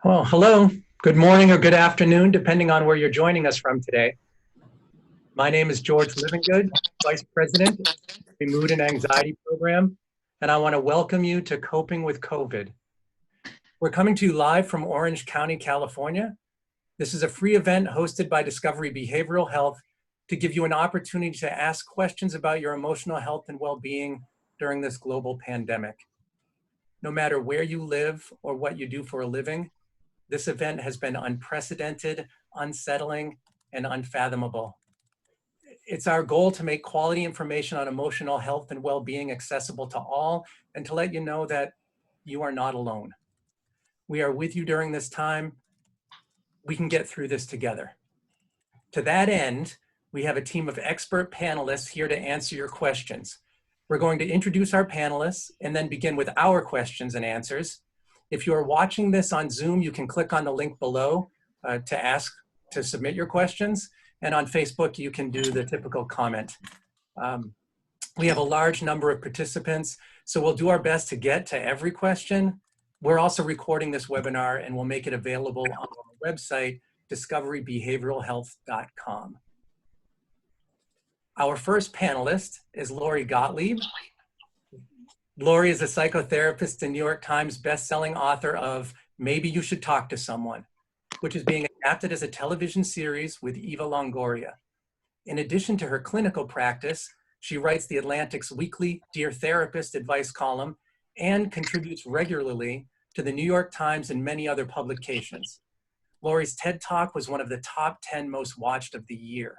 Well, hello, good morning or good afternoon, depending on where you're joining us from today. My name is George Livingood, Vice President of the Mood and Anxiety Program, and I want to welcome you to Coping with COVID. We're coming to you live from Orange County, California. This is a free event hosted by Discovery Behavioral Health to give you an opportunity to ask questions about your emotional health and well-being during this global pandemic. No matter where you live or what you do for a living, this event has been unprecedented, unsettling, and unfathomable. It's our goal to make quality information on emotional health and well-being accessible to all, and to let you know that you are not alone. We are with you during this time. We can get through this together. To that end, we have a team of expert panelists here to answer your questions. We're going to introduce our panelists and then begin with our questions and answers. If you are watching this on Zoom, you can click on the link below to submit your questions. And on Facebook, you can do the typical comment. We have a large number of participants, so we'll do our best to get to every question. We're also recording this webinar and we'll make it available on our website, discoverybehavioralhealth.com. Our first panelist is Lori Gottlieb. Lori is a psychotherapist and New York Times bestselling author of Maybe You Should Talk to Someone, which is being adapted as a television series with Eva Longoria. In addition to her clinical practice, she writes The Atlantic's weekly Dear Therapist advice column and contributes regularly to the New York Times and many other publications. Lori's TED Talk was one of the top 10 most watched of the year.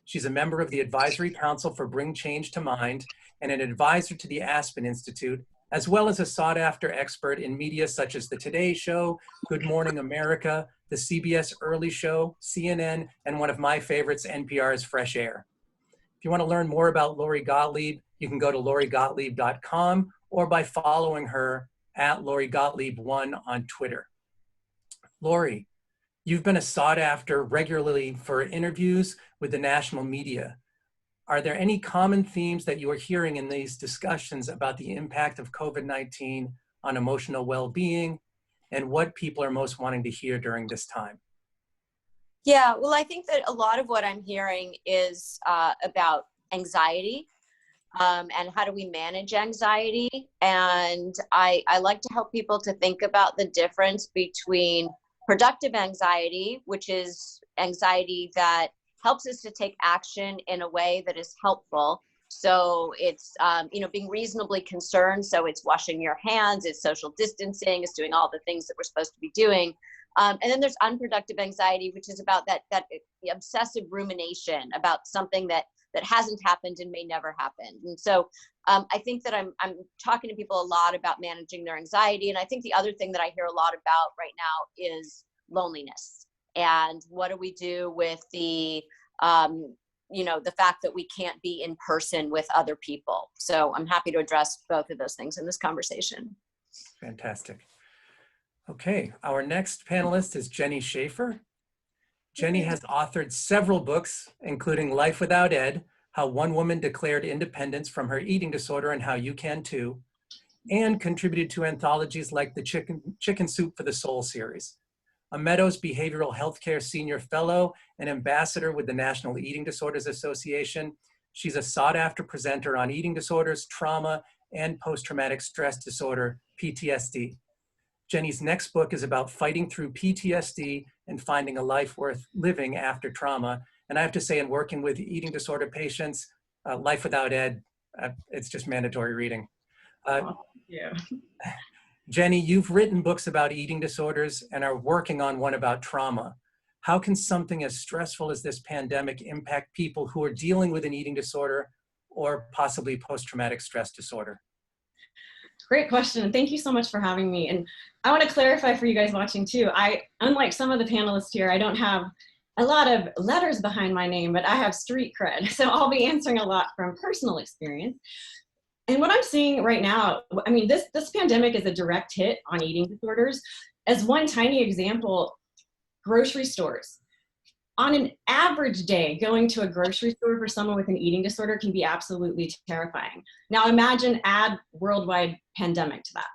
She's a member of the Advisory Council for Bring Change to Mind and an advisor to the Aspen Institute, as well as a sought-after expert in media such as The Today Show, Good Morning America, the CBS Early Show, CNN, and one of my favorites, NPR's Fresh Air. If you want to learn more about Lori Gottlieb, you can go to lorigottlieb.com or by following her at LoriGottlieb1 on Twitter. Lori, you've been a sought after regularly for interviews with the national media. Are there any common themes that you are hearing in these discussions about the impact of COVID-19 on emotional well-being and what people are most wanting to hear during this time? Yeah, well, I think that a lot of what I'm hearing is about anxiety and how do we manage anxiety. And I like to help people to think about the difference between productive anxiety, which is anxiety that helps us to take action in a way that is helpful. So it's, being reasonably concerned. So it's washing your hands, it's social distancing, it's doing all the things that we're supposed to be doing. And then there's unproductive anxiety, which is about that obsessive rumination about something that hasn't happened and may never happen. And so I think that I'm talking to people a lot about managing their anxiety. And I think the other thing that I hear a lot about right now is loneliness. And what do we do with the fact that we can't be in person with other people? So I'm happy to address both of those things in this conversation. Fantastic. Okay, our next panelist is Jenny Schaefer. Jenny has authored several books, including Life Without Ed, How One Woman Declared Independence from Her Eating Disorder and How You Can Too, and contributed to anthologies like the Chicken Soup for the Soul series. A Meadows Behavioral Healthcare Senior Fellow and Ambassador with the National Eating Disorders Association, she's a sought-after presenter on eating disorders, trauma, and post-traumatic stress disorder, PTSD. Jenny's next book is about fighting through PTSD and finding a life worth living after trauma. And I have to say, in working with eating disorder patients, Life Without Ed, it's just mandatory reading. Yeah. Jenny, you've written books about eating disorders and are working on one about trauma. How can something as stressful as this pandemic impact people who are dealing with an eating disorder or possibly post-traumatic stress disorder? Great question. Thank you so much for having me. And I want to clarify for you guys watching too, unlike some of the panelists here, I don't have a lot of letters behind my name, but I have street cred. So I'll be answering a lot from personal experience. And what I'm seeing right now, I mean, this pandemic is a direct hit on eating disorders. As one tiny example, grocery stores. On an average day, going to a grocery store for someone with an eating disorder can be absolutely terrifying. Now imagine add worldwide pandemic to that.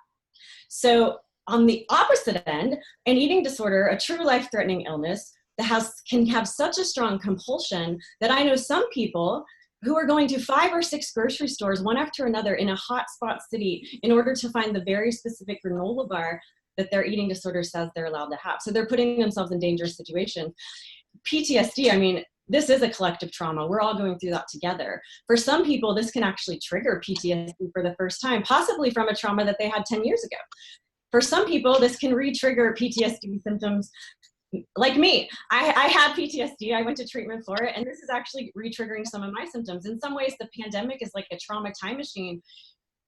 So On the opposite end, an eating disorder, a true life-threatening illness that can have such a strong compulsion that I know some people who are going to 5 or 6 grocery stores, one after another, in a hotspot city in order to find the very specific granola bar that their eating disorder says they're allowed to have. So they're putting themselves in dangerous situations. PTSD, I mean, this is a collective trauma. We're all going through that together. For some people, this can actually trigger PTSD for the first time, possibly from a trauma that they had 10 years ago. For some people, this can re-trigger PTSD symptoms. Like me, I had PTSD, I went to treatment for it, and this is actually re-triggering some of my symptoms. In some ways, the pandemic is like a trauma time machine.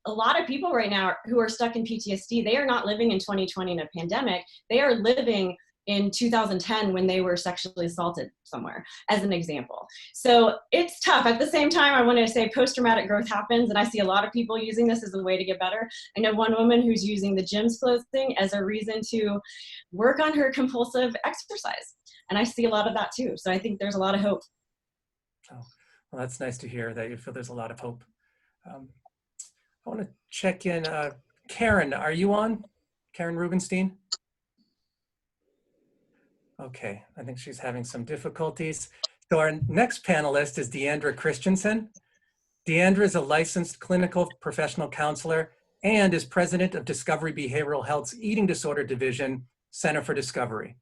A lot of people right now who are stuck in PTSD, they are not living in 2020 in a pandemic, they are living in 2010 when they were sexually assaulted somewhere, as an example. So it's tough. At the same time, I want to say post-traumatic growth happens, and I see a lot of people using this as a way to get better. I know one woman who's using the gym's clothing as a reason to work on her compulsive exercise. And I see a lot of that too. So I think there's a lot of hope. Oh, well, that's nice to hear that you feel there's a lot of hope. I want to check in. Karen, are you on? Karen Rubenstein? Okay, I think she's having some difficulties. So our next panelist is Deandra Christensen. Deandra is a licensed clinical professional counselor and is president of Discovery Behavioral Health's Eating Disorder Division, Center for Discovery.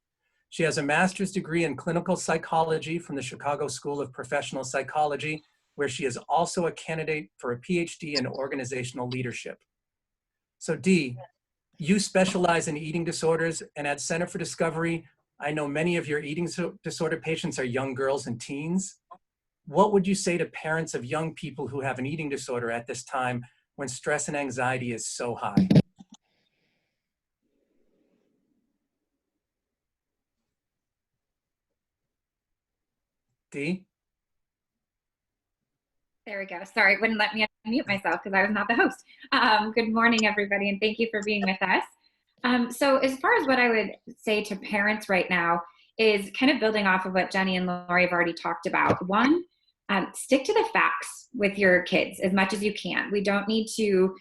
She has a master's degree in clinical psychology from the Chicago School of Professional Psychology, where she is also a candidate for a PhD in organizational leadership. So Dee, you specialize in eating disorders, and at Center for Discovery, I know many of your eating disorder patients are young girls and teens. What would you say to parents of young people who have an eating disorder at this time when stress and anxiety is so high? Dee? There we go. Sorry, it wouldn't let me unmute myself because I was not the host. Good morning, everybody, and thank you for being with us. So as far as what I would say to parents right now is kind of building off of what Jenny and Lori have already talked about. One, stick to the facts with your kids as much as you can. We don't need to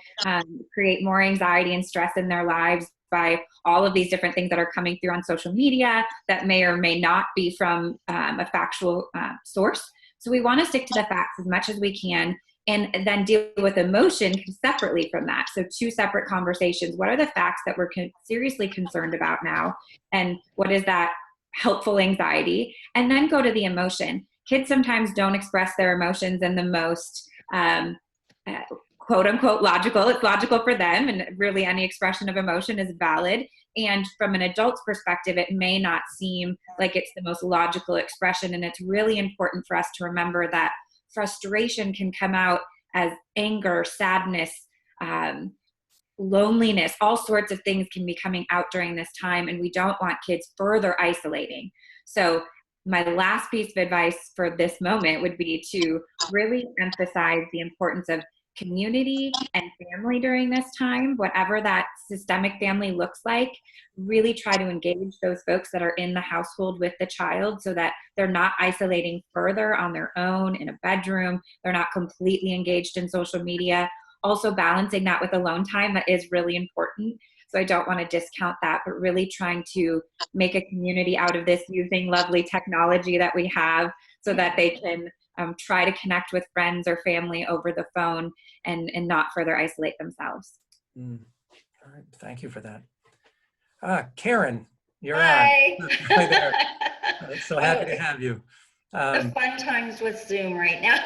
create more anxiety and stress in their lives by all of these different things that are coming through on social media that may or may not be from a factual source. So we want to stick to the facts as much as we can, and then deal with emotion separately from that. So 2 separate conversations. What are the facts that we're seriously concerned about now? And what is that helpful anxiety? And then go to the emotion. Kids sometimes don't express their emotions in the most quote unquote logical. It's logical for them, and really any expression of emotion is valid. And from an adult's perspective, it may not seem like it's the most logical expression. And it's really important for us to remember that frustration can come out as anger, sadness, loneliness, all sorts of things can be coming out during this time, and we don't want kids further isolating. So my last piece of advice for this moment would be to really emphasize the importance of community and family during this time, whatever that systemic family looks like. Really try to engage those folks that are in the household with the child so that they're not isolating further on their own in a bedroom. They're not completely engaged in social media. Also balancing that with alone time, that is really important. So I don't want to discount that, but really trying to make a community out of this using lovely technology that we have so that they can try to connect with friends or family over the phone and not further isolate themselves. All right, thank you for that. Karen, you're Hi. on. Hi there. So happy to have you. The fun times with Zoom right now.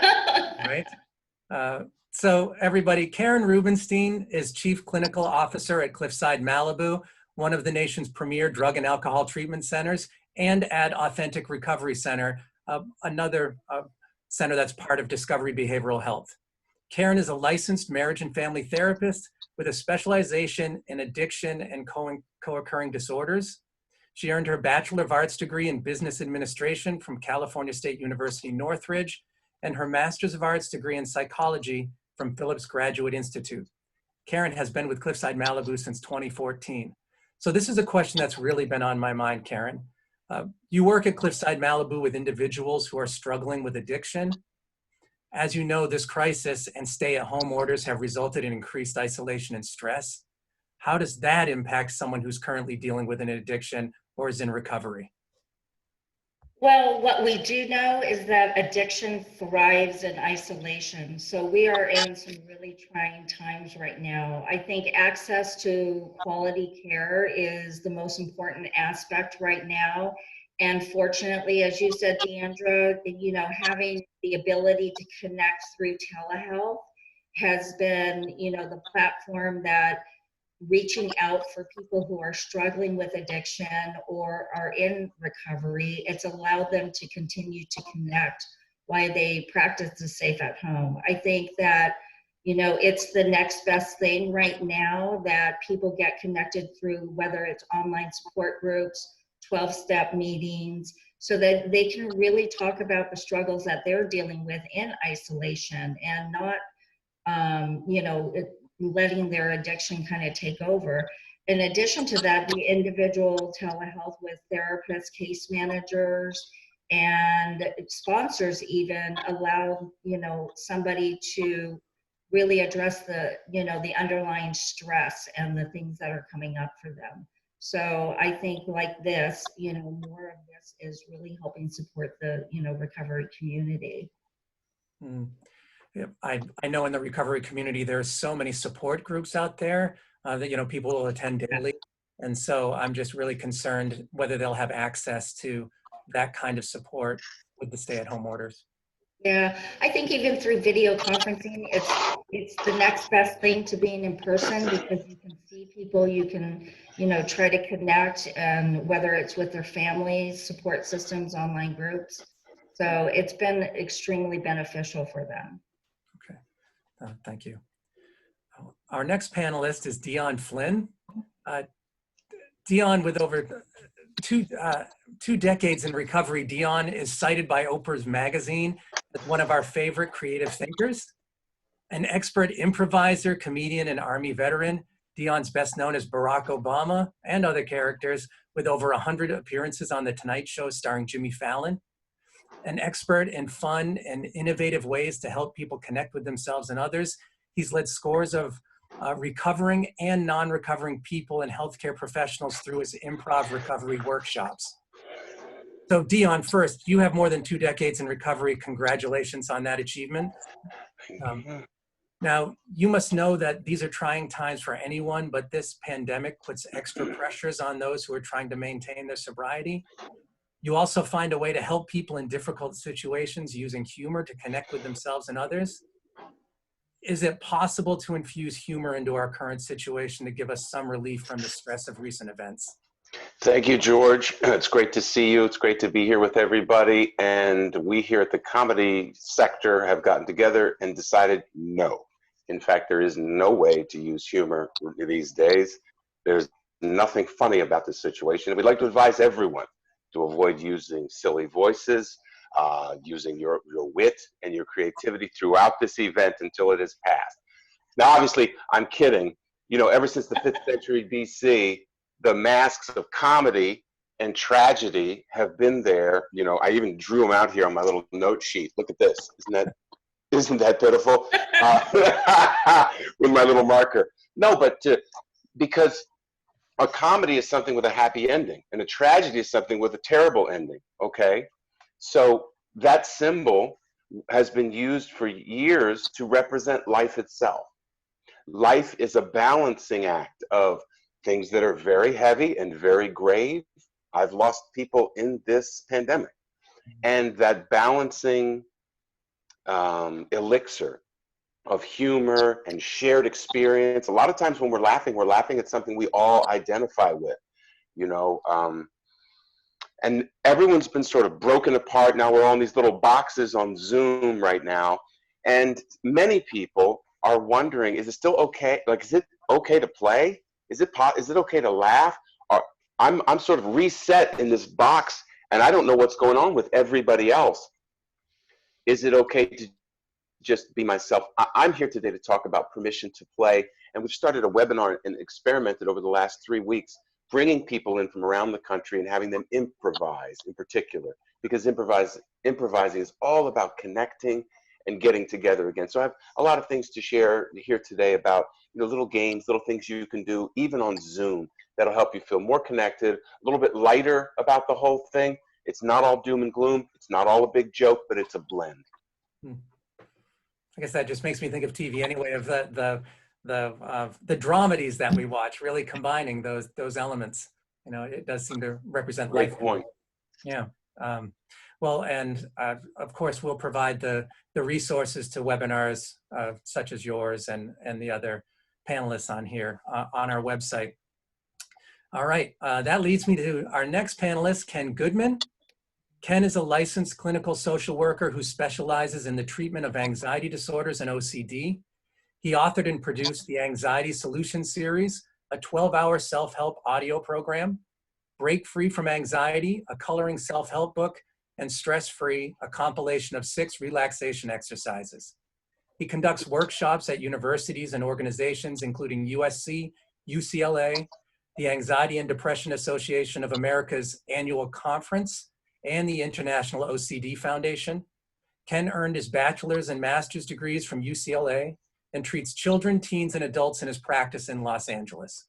Right. So everybody, Karen Rubenstein is Chief Clinical Officer at Cliffside Malibu, one of the nation's premier drug and alcohol treatment centers, and at Authentic Recovery Center, another center that's part of Discovery Behavioral Health. Karen is a licensed marriage and family therapist with a specialization in addiction and co-occurring disorders. She earned her Bachelor of Arts degree in Business Administration from California State University, Northridge, and her Master's of Arts degree in Psychology from Phillips Graduate Institute. Karen has been with Cliffside Malibu since 2014. So this is a question that's really been on my mind, Karen. You work at Cliffside Malibu with individuals who are struggling with addiction. As you know, this crisis and stay-at-home orders have resulted in increased isolation and stress. how does that impact someone who's currently dealing with an addiction or is in recovery? Well, what we do know is that addiction thrives in isolation. So we are in some really trying times right now. I think access to quality care is the most important aspect right now. And fortunately, as you said, Deandra, you know, having the ability to connect through telehealth has been, you know, the platform that reaching out for people who are struggling with addiction or are in recovery. It's allowed them to continue to connect while they practice the safe at home. I think that, you know, it's the next best thing right now that people get connected through, whether it's online support groups, 12-step meetings, so that they can really talk about the struggles that they're dealing with in isolation and not, you know, letting their addiction kind of take over. In addition to that, the individual telehealth with therapists, case managers, and sponsors even allow, you know, somebody to really address the, you know, the underlying stress and the things that are coming up for them. So I think like this, you know, more of this is really helping support the, you know, recovery community. Mm. Yeah, I know in the recovery community, there's so many support groups out there that, you know, people will attend daily. And so I'm just really concerned whether they'll have access to that kind of support with the stay-at-home orders. Yeah, I think even through video conferencing, it's the next best thing to being in person, because you can see people, you can, you know, try to connect, and whether it's with their families, support systems, online groups. So it's been extremely beneficial for them. Okay, thank you. Our next panelist is Dion Flynn. Dion, with over two decades in recovery, Dion is cited by Oprah's magazine as one of our favorite creative thinkers. An expert improviser, comedian, and Army veteran, Dion's best known as Barack Obama and other characters, with over 100 appearances on The Tonight Show starring Jimmy Fallon. An expert in fun and innovative ways to help people connect with themselves and others, he's led scores of recovering and non-recovering people and healthcare professionals through his improv recovery workshops. So Dion, first, you have more than 2 decades in recovery. Congratulations on that achievement. Now, you must know that these are trying times for anyone, but this pandemic puts extra pressures on those who are trying to maintain their sobriety. You also find a way to help people in difficult situations using humor to connect with themselves and others. Is it possible to infuse humor into our current situation to give us some relief from the stress of recent events? Thank you, George. It's great to see you. It's great to be here with everybody. And we here at the comedy sector have gotten together and decided no. In fact, there is no way to use humor these days. There's nothing funny about this situation. We'd like to advise everyone to avoid using silly voices, using your wit and your creativity throughout this event until it has passed. Now, obviously, I'm kidding. You know, ever since the 5th century BC, the masks of comedy and tragedy have been there. You know, I even drew them out here on my little note sheet. Look at this. Isn't that pitiful? With my little marker. No, but because a comedy is something with a happy ending, and a tragedy is something with a terrible ending, okay? So that symbol has been used for years to represent life itself. Life is a balancing act of things that are very heavy and very grave. I've lost people in this pandemic. And that balancing elixir of humor and shared experience. A lot of times when we're laughing at something we all identify with, you know, and everyone's been sort of broken apart. Now we're all in these little boxes on Zoom right now. And many people are wondering, is it still okay? Like, is it okay to play? Is it okay to laugh? Or I'm sort of reset in this box and I don't know what's going on with everybody else. Is it okay to just be myself? I'm here today to talk about permission to play. And we've started a webinar and experimented over the last 3 weeks, bringing people in from around the country and having them improvise in particular, because improvising is all about connecting and getting together again. So I have a lot of things to share here today about, little games, little things you can do, even on Zoom, that'll help you feel more connected, a little bit lighter about the whole thing. It's not all doom and gloom. It's not all a big joke, but it's a blend. I guess that just makes me think of TV anyway, of the dramedies that we watch, really combining those elements. It does seem to represent Great life. point. Yeah. Well, and of course, we'll provide the resources to webinars such as yours and the other panelists on here on our website. All right, that leads me to our next panelist, Ken Goodman. Ken is a licensed clinical social worker who specializes in the treatment of anxiety disorders and OCD. He authored and produced the Anxiety Solution Series, a 12-hour self-help audio program, Break Free from Anxiety, a coloring self-help book, and Stress Free, a compilation of 6 relaxation exercises. He conducts workshops at universities and organizations, including USC, UCLA, the Anxiety and Depression Association of America's annual conference, and the International OCD Foundation. Ken earned his bachelor's and master's degrees from UCLA and treats children, teens, and adults in his practice in Los Angeles.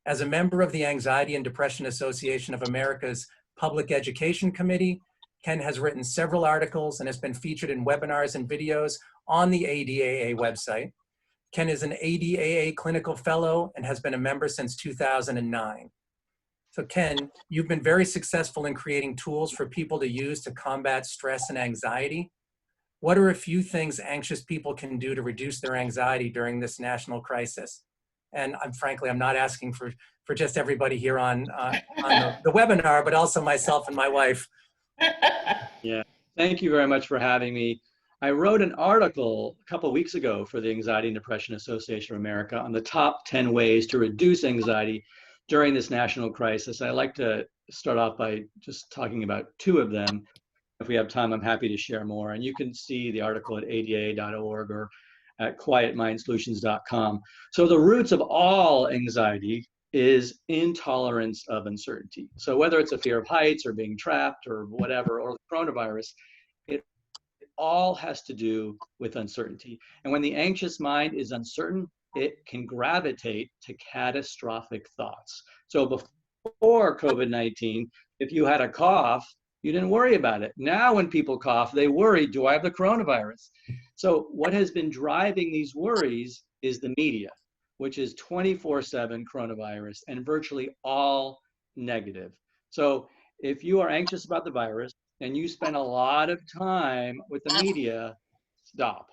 As a member of the Anxiety and Depression Association of America's Public Education Committee, Ken has written several articles and has been featured in webinars and videos on the ADAA website. Ken is an ADAA clinical fellow and has been a member since 2009. So Ken, you've been very successful in creating tools for people to use to combat stress and anxiety. What are a few things anxious people can do to reduce their anxiety during this national crisis? And frankly, I'm not asking for just everybody here on the webinar, but also myself and my wife. Yeah, thank you very much for having me. I wrote an article a couple of weeks ago for the Anxiety and Depression Association of America on the top 10 ways to reduce anxiety during this national crisis. I like to start off by just talking about 2 of them. If we have time, I'm happy to share more. And you can see the article at ada.org or at quietmindsolutions.com. So the roots of all anxiety is intolerance of uncertainty. So whether it's a fear of heights or being trapped or whatever, or the coronavirus, it all has to do with uncertainty. And when the anxious mind is uncertain, it can gravitate to catastrophic thoughts. So before COVID-19, if you had a cough, you didn't worry about it. Now when people cough, they worry, do I have the coronavirus? So what has been driving these worries is the media, which is 24/7 coronavirus and virtually all negative. So if you are anxious about the virus and you spend a lot of time with the media, stop.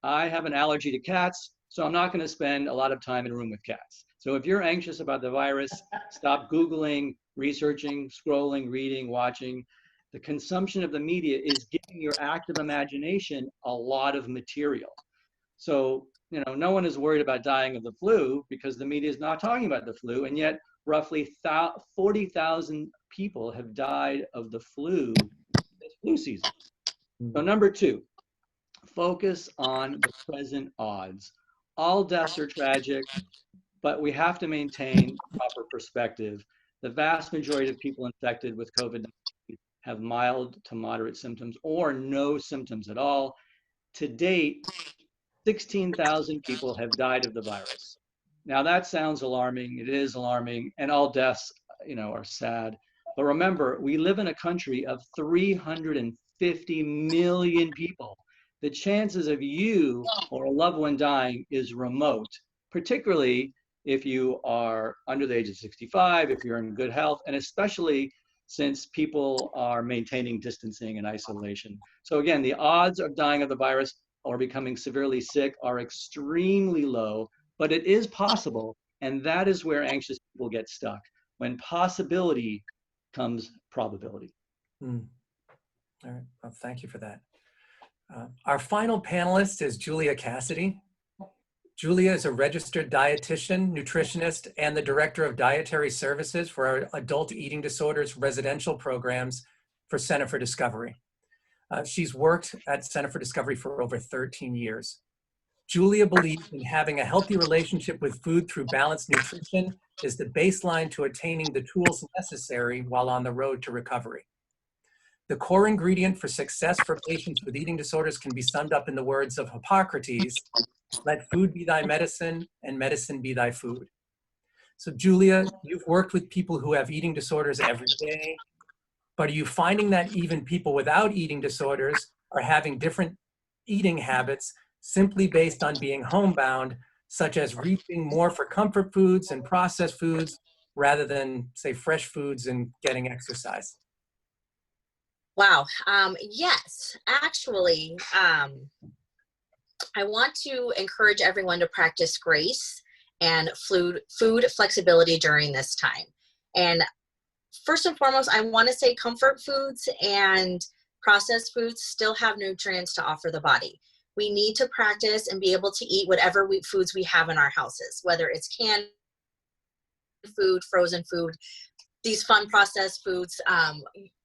I have an allergy to cats, so I'm not going to spend a lot of time in a room with cats. So if you're anxious about the virus, stop Googling, researching, scrolling, reading, watching. The consumption of the media is giving your active imagination a lot of material. So, no one is worried about dying of the flu because the media is not talking about the flu, and yet roughly 40,000 people have died of the flu this flu season. So number 2, focus on the present odds. All deaths are tragic, but we have to maintain proper perspective. The vast majority of people infected with COVID-19 have mild to moderate symptoms or no symptoms at all. To date, 16,000 people have died of the virus. Now that sounds alarming. It is alarming, and all deaths, are sad. But remember, we live in a country of 350 million people. The chances of you or a loved one dying is remote, particularly if you are under the age of 65, if you're in good health, and especially since people are maintaining distancing and isolation. So again, the odds of dying of the virus or becoming severely sick are extremely low, but it is possible, and that is where anxious people get stuck, when possibility comes probability. All right, well, thank you for that. Our final panelist is Julia Cassidy. Julia is a registered dietitian, nutritionist, and the director of dietary services for our adult eating disorders residential programs for Center for Discovery. She's worked at Center for Discovery for over 13 years. Julia believes in having a healthy relationship with food through balanced nutrition is the baseline to attaining the tools necessary while on the road to recovery. The core ingredient for success for patients with eating disorders can be summed up in the words of Hippocrates, let food be thy medicine and medicine be thy food. So Julia, you've worked with people who have eating disorders every day, but are you finding that even people without eating disorders are having different eating habits simply based on being homebound, such as reaching more for comfort foods and processed foods rather than, say, fresh foods and getting exercise? Wow. Yes, actually, I want to encourage everyone to practice grace and food flexibility during this time. And first and foremost, I want to say comfort foods and processed foods still have nutrients to offer the body. We need to practice and be able to eat whatever foods we have in our houses, whether it's canned food, frozen food, these fun processed foods.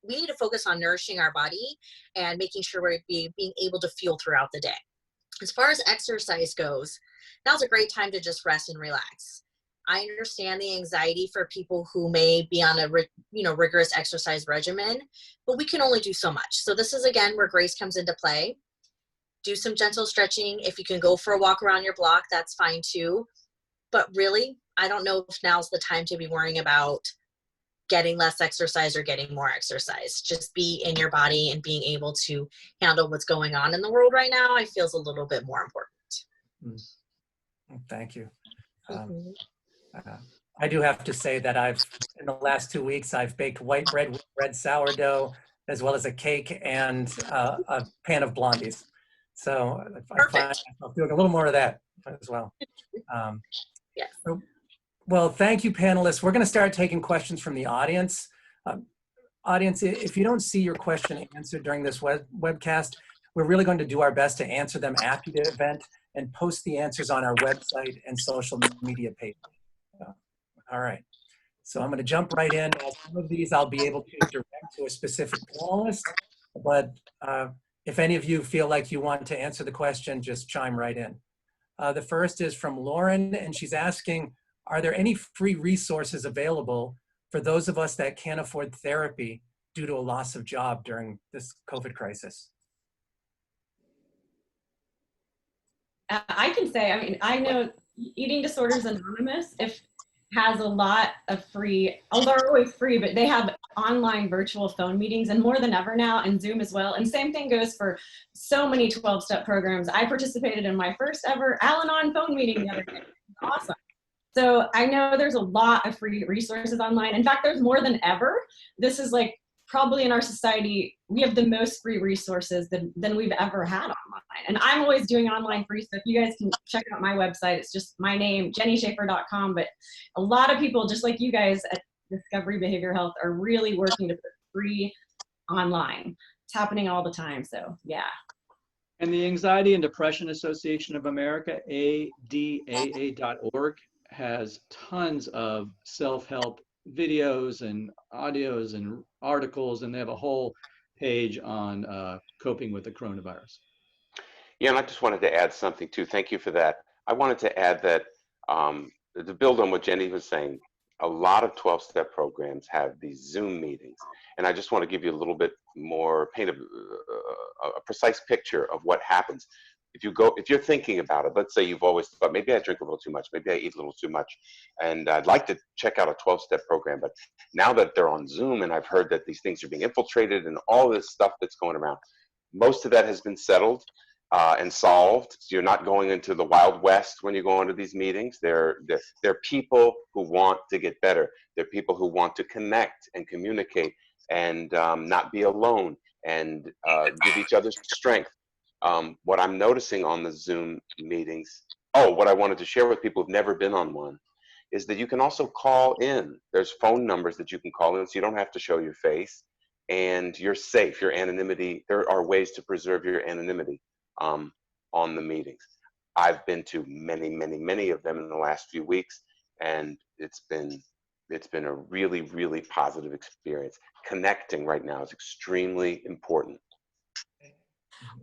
We need to focus on nourishing our body and making sure we're being able to fuel throughout the day. As far as exercise goes, now's a great time to just rest and relax. I understand the anxiety for people who may be on a rigorous exercise regimen, but we can only do so much. So this is, again, where grace comes into play. Do some gentle stretching. If you can go for a walk around your block, that's fine too. But really, I don't know if now's the time to be worrying about getting less exercise or getting more exercise. Just be in your body and being able to handle what's going on in the world right now, I feel is a little bit more important. Thank you. I do have to say that in the last 2 weeks, I've baked white bread with red sourdough, as well as a cake and a pan of blondies. So I find myself doing a little more of that as well. Yes. Well, thank you, panelists. We're going to start taking questions from the audience. Audience, if you don't see your question answered during this webcast, we're really going to do our best to answer them after the event and post the answers on our website and social media page. All right. So I'm going to jump right in. Some of these I'll be able to direct to a specific panelist, but if any of you feel like you want to answer the question, just chime right in. The first is from Lauren, and she's asking, are there any free resources available for those of us that can't afford therapy due to a loss of job during this COVID crisis? I can say, I know Eating Disorders Anonymous has a lot of free, although they're always free, but they have online virtual phone meetings, and more than ever now, and Zoom as well. And same thing goes for so many 12-step programs. I participated in my first ever Al-Anon phone meeting the other day. Awesome. So I know there's a lot of free resources online. In fact, there's more than ever. This is like probably in our society, we have the most free resources than we've ever had online. And I'm always doing online free stuff. You guys can check out my website. It's just my name, jennyschaefer.com. But a lot of people, just like you guys at Discovery Behavioral Health, are really working to put free online. It's happening all the time. So yeah. And the Anxiety and Depression Association of America, ADAA.org, has tons of self-help videos and audios and articles, and they have a whole page on coping with the coronavirus. Yeah, and I just wanted to add something too. Thank you for that. I wanted to add that to build on what Jenny was saying, a lot of 12-step programs have these Zoom meetings. And I just want to give you a little bit more, paint a precise picture of what happens. If you're thinking about it, let's say you've always thought, maybe I drink a little too much, maybe I eat a little too much, and I'd like to check out a 12-step program, but now that they're on Zoom and I've heard that these things are being infiltrated and all this stuff that's going around, most of that has been settled and solved. So you're not going into the Wild West when you go into these meetings. They're people who want to get better. They're people who want to connect and communicate and not be alone and give each other strength. What I'm noticing on the Zoom meetings, what I wanted to share with people who've never been on one, is that you can also call in. There's phone numbers that you can call in, so you don't have to show your face, and you're safe, your anonymity. There are ways to preserve your anonymity on the meetings. I've been to many, many, many of them in the last few weeks, and it's been a really, really positive experience. Connecting right now is extremely important.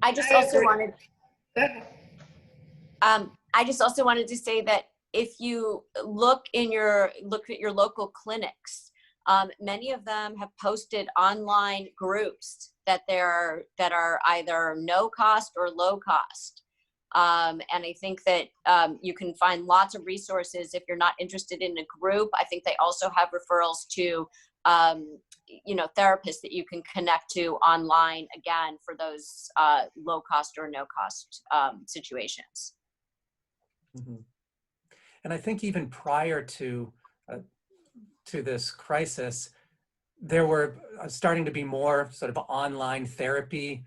I just also wanted to say that if you look at your local clinics, Many of them have posted online groups that are either no cost or low cost. And I think that you can find lots of resources if you're not interested in a group. I think they also have referrals to, therapists that you can connect to online, again, for those low cost or no cost situations. Mm-hmm. And I think even prior to this crisis, there were starting to be more sort of online therapy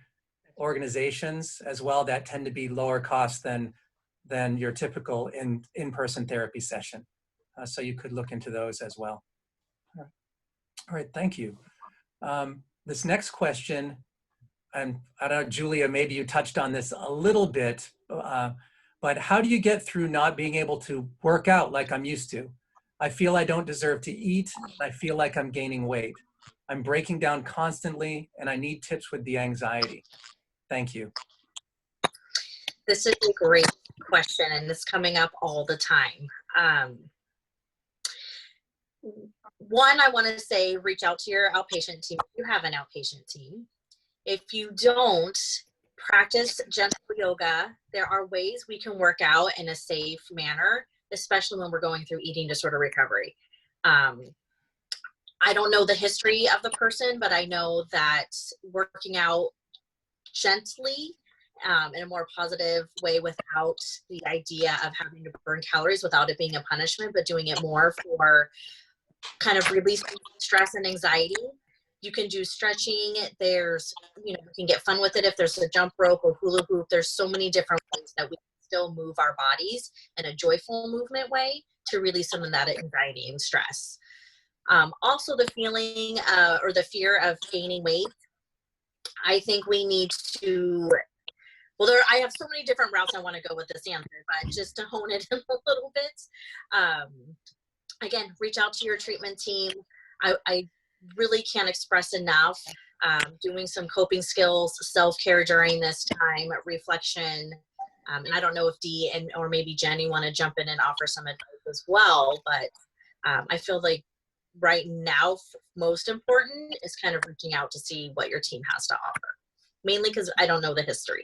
organizations as well that tend to be lower cost than your typical in-person therapy session. So you could look into those as well. All right, thank you. This next question, and I don't know, Julia, maybe you touched on this a little bit, but how do you get through not being able to work out like I'm used to? I feel I don't deserve to eat. I feel like I'm gaining weight. I'm breaking down constantly, and I need tips with the anxiety. Thank you. This is a great question, and it's coming up all the time. One, I want to say, reach out to your outpatient team if you have an outpatient team. If you don't, practice gentle yoga. There are ways we can work out in a safe manner, especially when we're going through eating disorder recovery. I don't know the history of the person, but I know that working out gently in a more positive way without the idea of having to burn calories, without it being a punishment, but doing it more for kind of releasing stress and anxiety. You can do stretching. There's, you can get fun with it. If there's a jump rope or hula hoop, there's so many different ways that we can still move our bodies in a joyful movement way to release some of that anxiety and stress. Also the feeling or the fear of gaining weight. I think we need to, I have so many different routes I want to go with this answer, but just to hone it in a little bit, again, reach out to your treatment team. I really can't express enough doing some coping skills, self-care during this time, reflection. And I don't know if Dee or maybe Jenny want to jump in and offer some advice as well, but I feel like right now, most important is kind of reaching out to see what your team has to offer, mainly because I don't know the history.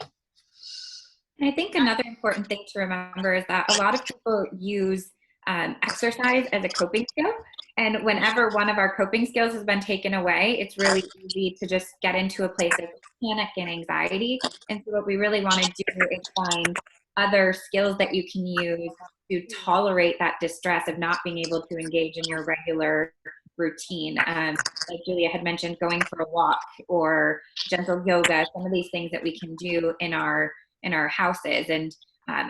And I think another important thing to remember is that a lot of people use exercise as a coping skill. And whenever one of our coping skills has been taken away, it's really easy to just get into a place of panic and anxiety. And so what we really want to do is find other skills that you can use to tolerate that distress of not being able to engage in your regular routine. Like Julia had mentioned, going for a walk or gentle yoga, some of these things that we can do in our houses. And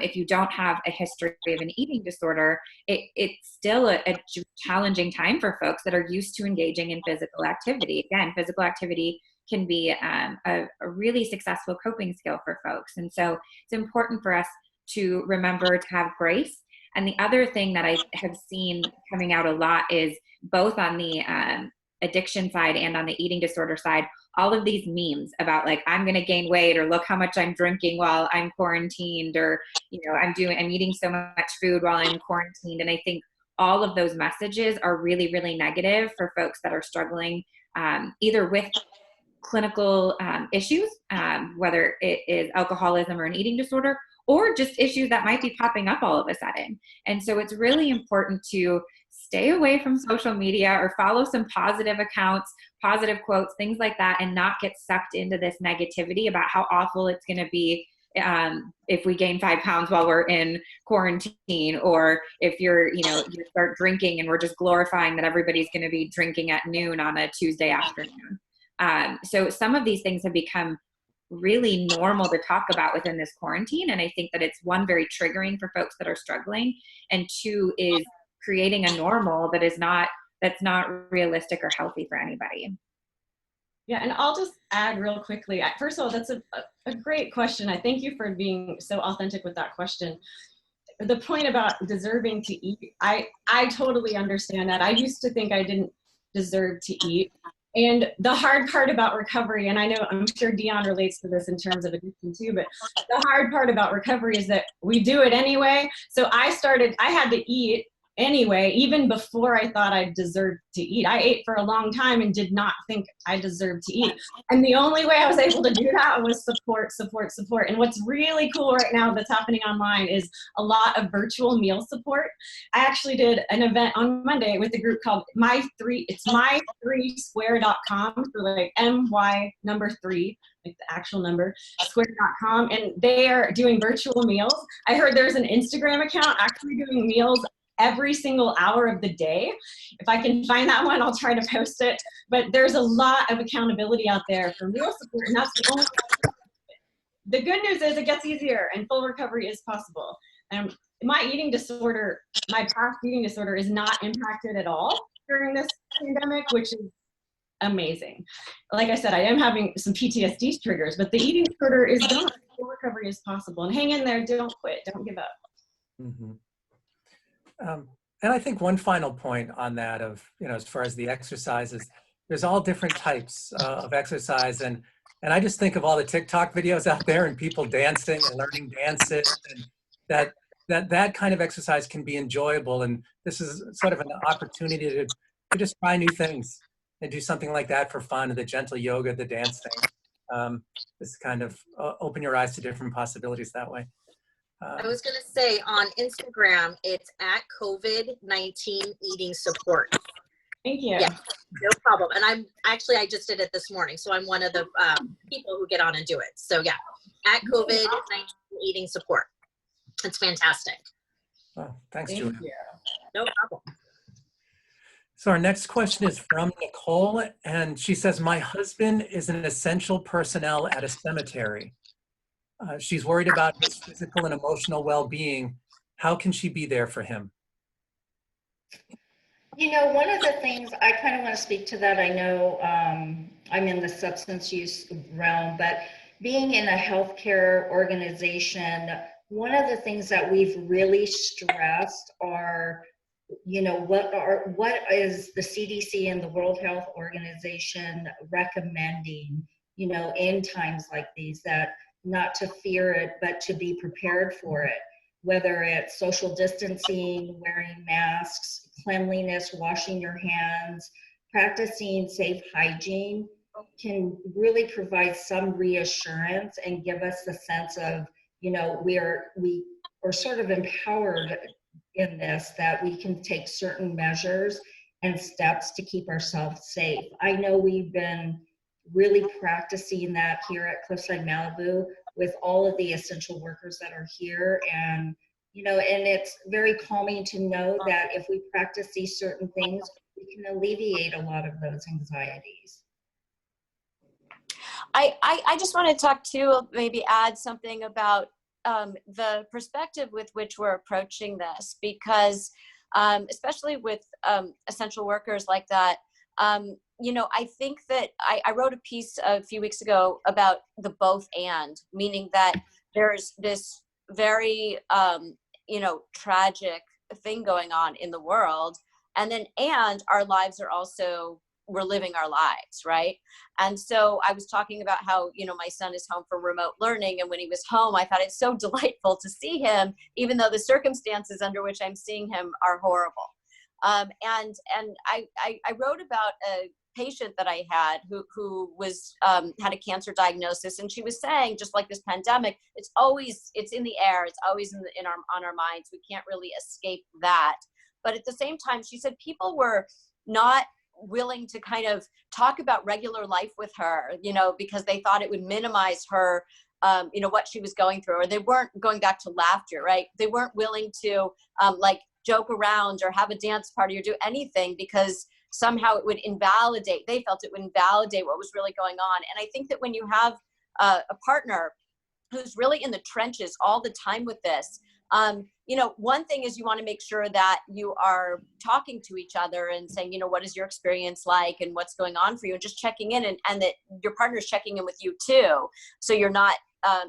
if you don't have a history of an eating disorder, it's still a challenging time for folks that are used to engaging in physical activity. Again, physical activity can be a really successful coping skill for folks. And so it's important for us to remember to have grace. And the other thing that I have seen coming out a lot is both on the addiction side and on the eating disorder side, all of these memes about like, I'm going to gain weight, or look how much I'm drinking while I'm quarantined, or, I'm eating so much food while I'm quarantined. And I think all of those messages are really, really negative for folks that are struggling either with clinical issues, whether it is alcoholism or an eating disorder, or just issues that might be popping up all of a sudden. And so it's really important to stay away from social media or follow some positive accounts, positive quotes, things like that, and not get sucked into this negativity about how awful it's going to be if we gain 5 pounds while we're in quarantine, or if you start drinking and we're just glorifying that everybody's going to be drinking at noon on a Tuesday afternoon. So some of these things have become really normal to talk about within this quarantine. And I think that it's, one, very triggering for folks that are struggling, and two, is creating a normal that's not realistic or healthy for anybody. Yeah, and I'll just add real quickly. First of all, that's a great question. I thank you for being so authentic with that question. The point about deserving to eat, I totally understand that. I used to think I didn't deserve to eat. And the hard part about recovery, and I'm sure Dion relates to this in terms of addiction too, but the hard part about recovery is that we do it anyway. So I had to eat anyway, even before I thought I deserved to eat. I ate for a long time and did not think I deserved to eat. And the only way I was able to do that was support, support, support. And what's really cool right now that's happening online is a lot of virtual meal support. I actually did an event on Monday with a group called it's my3square.com, for like MY number 3, like the actual number, square.com, and they are doing virtual meals. I heard there's an Instagram account actually doing meals every single hour of the day. If I can find that one, I'll try to post it. But there's a lot of accountability out there for meal support, and that's the only way. The good news is it gets easier and full recovery is possible. My eating disorder, my past eating disorder is not impacted at all during this pandemic, which is amazing. Like I said, I am having some PTSD triggers, but the eating disorder is gone. Full recovery is possible. And hang in there, don't quit, don't give up. Mm-hmm. And I think one final point on that of, as far as the exercises, there's all different types of exercise. And I just think of all the TikTok videos out there and people dancing and learning dances, and that kind of exercise can be enjoyable. And this is sort of an opportunity to just try new things and do something like that for fun, the gentle yoga, the dancing. Just kind of open your eyes to different possibilities that way. I was going to say on Instagram, it's at COVID-19 eating support. Thank you. Yeah, no problem. And I just did it this morning. So I'm one of the people who get on and do it. So yeah, at COVID-19 eating support. It's fantastic. Oh, thanks, Thank Julia. you. No problem. So our next question is from Nicole, and she says, my husband is an essential personnel at a cemetery. She's worried about his physical and emotional well-being. How can she be there for him? One of the things, I kind of want to speak to that. I know I'm in the substance use realm, but being in a healthcare organization, one of the things that we've really stressed are, what is the CDC and the World Health Organization recommending, in times like these, that not to fear it, but to be prepared for it, whether it's social distancing, wearing masks, cleanliness, washing your hands, practicing safe hygiene can really provide some reassurance and give us the sense of, we are sort of empowered in this, that we can take certain measures and steps to keep ourselves safe. I know we've been really practicing that here at Cliffside Malibu with all of the essential workers that are here. And, and it's very calming to know that if we practice these certain things, we can alleviate a lot of those anxieties. I just want to talk too, maybe add something about the perspective with which we're approaching this, because especially with essential workers like that, I think that I wrote a piece a few weeks ago about the both and, meaning that there's this very, tragic thing going on in the world. And our lives are also, we're living our lives, right? And so I was talking about how, my son is home for remote learning. And when he was home, I thought it's so delightful to see him, even though the circumstances under which I'm seeing him are horrible. And I wrote about a patient that I had who was had a cancer diagnosis, and she was saying, just like this pandemic, it's in the air, it's always on our minds. We can't really escape that. But at the same time, she said people were not willing to kind of talk about regular life with her, because they thought it would minimize her, what she was going through, or they weren't going back to laughter, right? They weren't willing to joke around or have a dance party or do anything, because somehow it would they felt it would invalidate what was really going on. And I think that when you have a partner who's really in the trenches all the time with this, one thing is you want to make sure that you are talking to each other and saying, what is your experience like and what's going on for you, and just checking in, and that your partner is checking in with you too. So you're not,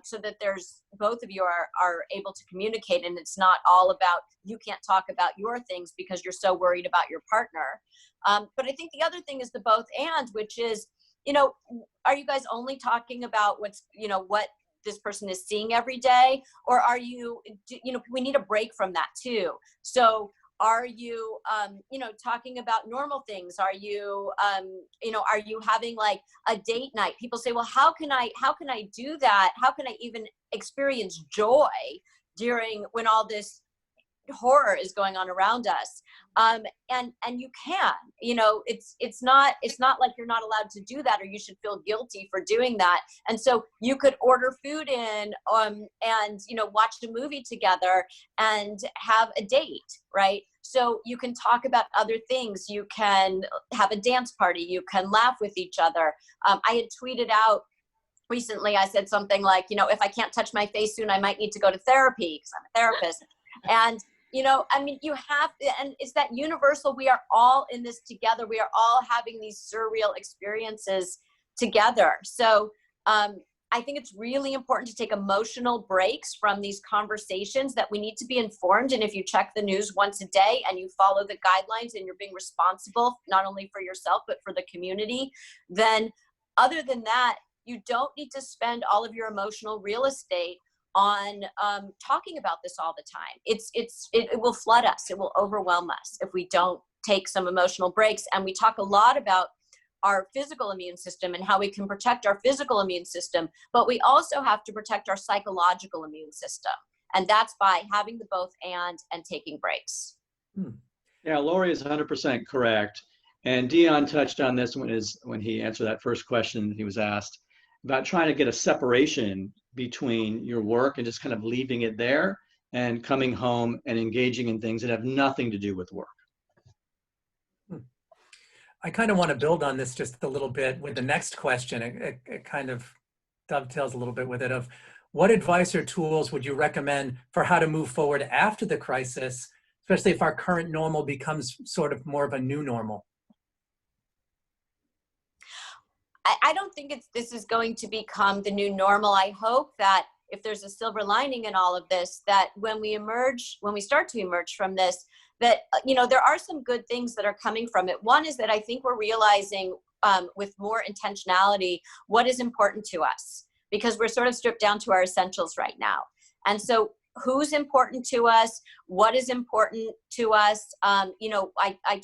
so that there's, both of you are able to communicate, and it's not all about, you can't talk about your things because you're so worried about your partner. But I think the other thing is the both and, which is, are you guys only talking about what this person is seeing every day, or are you, we need a break from that too. So Are you, talking about normal things? Are you, are you having like a date night? People say, well, how can I do that? How can I even experience joy during when all this horror is going on around us? And you can, it's not like you're not allowed to do that, or you should feel guilty for doing that. And so you could order food in, and watch a movie together and have a date, right? So you can talk about other things. You can have a dance party. You can laugh with each other. I had tweeted out recently, I said something like, if I can't touch my face soon, I might need to go to therapy because I'm a therapist. And you have, and it's that universal, we are all in this together. We are all having these surreal experiences together. So I think it's really important to take emotional breaks from these conversations, that we need to be informed. And if you check the news once a day and you follow the guidelines and you're being responsible, not only for yourself, but for the community, then other than that, you don't need to spend all of your emotional real estate on talking about this all the time. It will flood us. It will overwhelm us if we don't take some emotional breaks. And we talk a lot about our physical immune system and how we can protect our physical immune system, but we also have to protect our psychological immune system. And that's by having the both and taking breaks. Yeah, Lori is 100% correct. And Dion touched on this when he answered that first question he was asked about trying to get a separation between your work and just kind of leaving it there and coming home and engaging in things that have nothing to do with work. I kind of want to build on this just a little bit with the next question. It kind of dovetails a little bit with it, of what advice or tools would you recommend for how to move forward after the crisis, especially if our current normal becomes sort of more of a new normal? I don't think this is going to become the new normal. I hope that if there's a silver lining in all of this, that when we start to emerge from this, that, there are some good things that are coming from it. One is that I think we're realizing with more intentionality what is important to us, because we're sort of stripped down to our essentials right now. And so who's important to us, what is important to us. I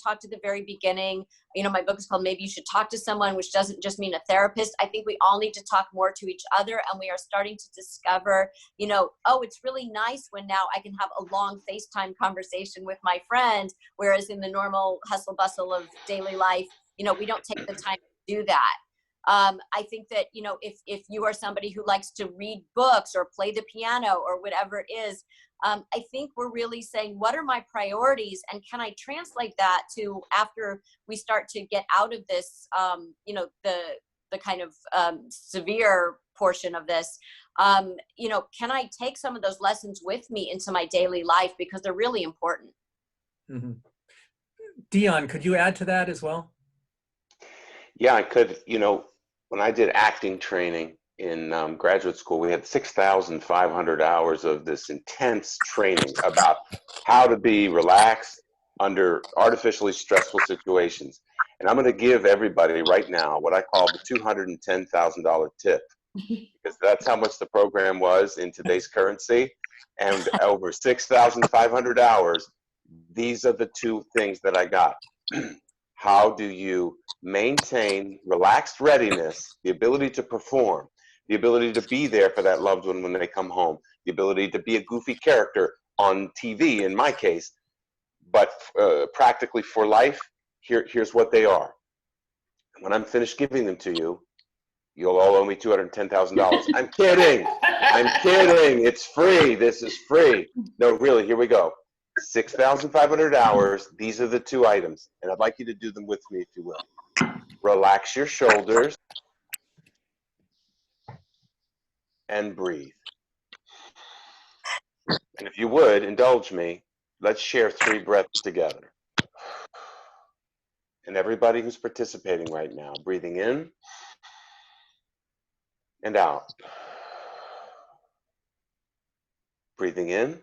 talked at the very beginning, my book is called Maybe You Should Talk to Someone, which doesn't just mean a therapist. I think we all need to talk more to each other, and we are starting to discover, it's really nice when now I can have a long FaceTime conversation with my friend, whereas in the normal hustle bustle of daily life, we don't take the time to do that. I think that, if you are somebody who likes to read books or play the piano or whatever it is, I think we're really saying, what are my priorities? And can I translate that to, after we start to get out of this, the kind of severe portion of this, can I take some of those lessons with me into my daily life, because they're really important. Mm-hmm. Dion, could you add to that as well? Yeah, I could. When I did acting training in graduate school, we had 6,500 hours of this intense training about how to be relaxed under artificially stressful situations. And I'm going to give everybody right now what I call the $210,000 tip, because that's how much the program was in today's currency. And over 6,500 hours, these are the two things that I got. How do you maintain relaxed readiness, the ability to perform, the ability to be there for that loved one when they come home, the ability to be a goofy character on TV, in my case, but practically for life, here's what they are. When I'm finished giving them to you, you'll all owe me $210,000. I'm kidding. I'm kidding. It's free. This is free. No, really, here we go. 6,500 hours. These are the two items, and I'd like you to do them with me, if you will. Relax your shoulders and breathe. And if you would, indulge me, let's share 3 breaths together. And everybody who's participating right now, breathing in and out. Breathing in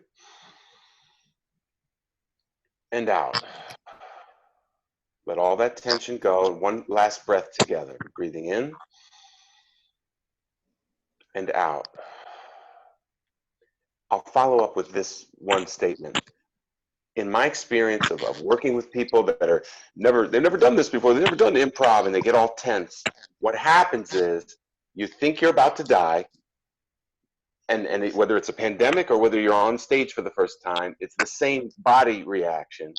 and out. Let all that tension go, and one last breath together. Breathing in and out. I'll follow up with this one statement. in my experience of working with people that are they've never done this before, they've never done improv, and they get all tense, what happens is you think you're about to die, and whether it's a pandemic or whether you're on stage for the first time, it's the same body reaction.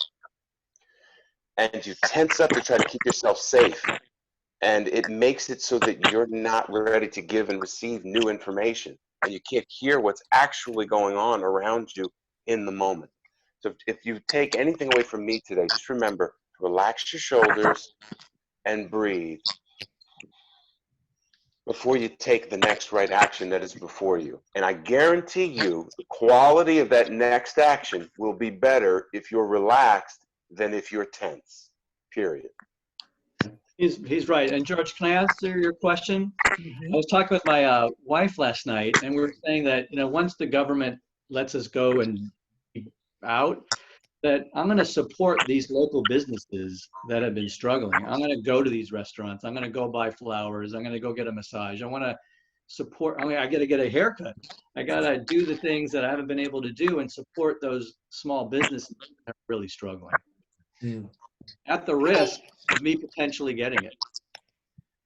And you tense up to try to keep yourself safe. And it makes it so that you're not ready to give and receive new information. And you can't hear what's actually going on around you in the moment. So if you take anything away from me today, just remember, relax your shoulders and breathe before you take the next right action that is before you. And I guarantee you, the quality of that next action will be better if you're relaxed than if you're tense, period. He's right. And George, can I answer your question? I was talking with my wife last night, and we were saying that, you know, once the government lets us go and be out, that I'm going to support these local businesses that have been struggling. I'm going to go to these restaurants. I'm going to go buy flowers. I'm going to go get a massage. I want to support. I got to get a haircut. I got to do the things that I haven't been able to do and support those small businesses that are really struggling. At the risk of me potentially getting it.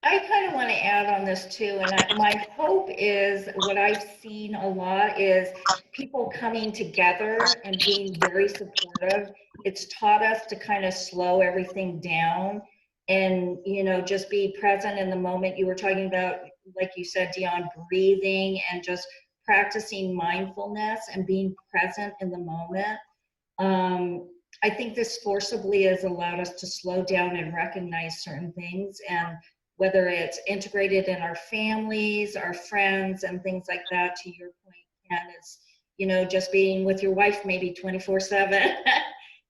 I kind of want to add on this too, and my hope is, what I've seen a lot is people coming together and being very supportive. It's taught us to kind of slow everything down and, you know, just be present in the moment. You were talking about, like you said, Dion, breathing and just practicing mindfulness and being present in the moment. I think this forcibly has allowed us to slow down and recognize certain things, and whether it's integrated in our families, our friends, and things like that, to your point, Ken, is, you know, just being with your wife maybe 24/7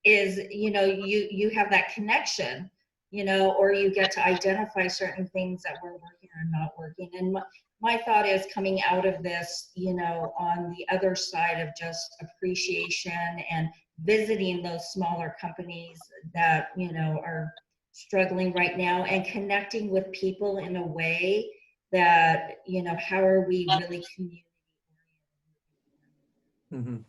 is, you know, you have that connection, you know, or you get to identify certain things that were working or not working. And my thought is, coming out of this, you know, on the other side of just appreciation and visiting those smaller companies that, you know, are struggling right now, and connecting with people in a way that, you know, how are we really community oriented?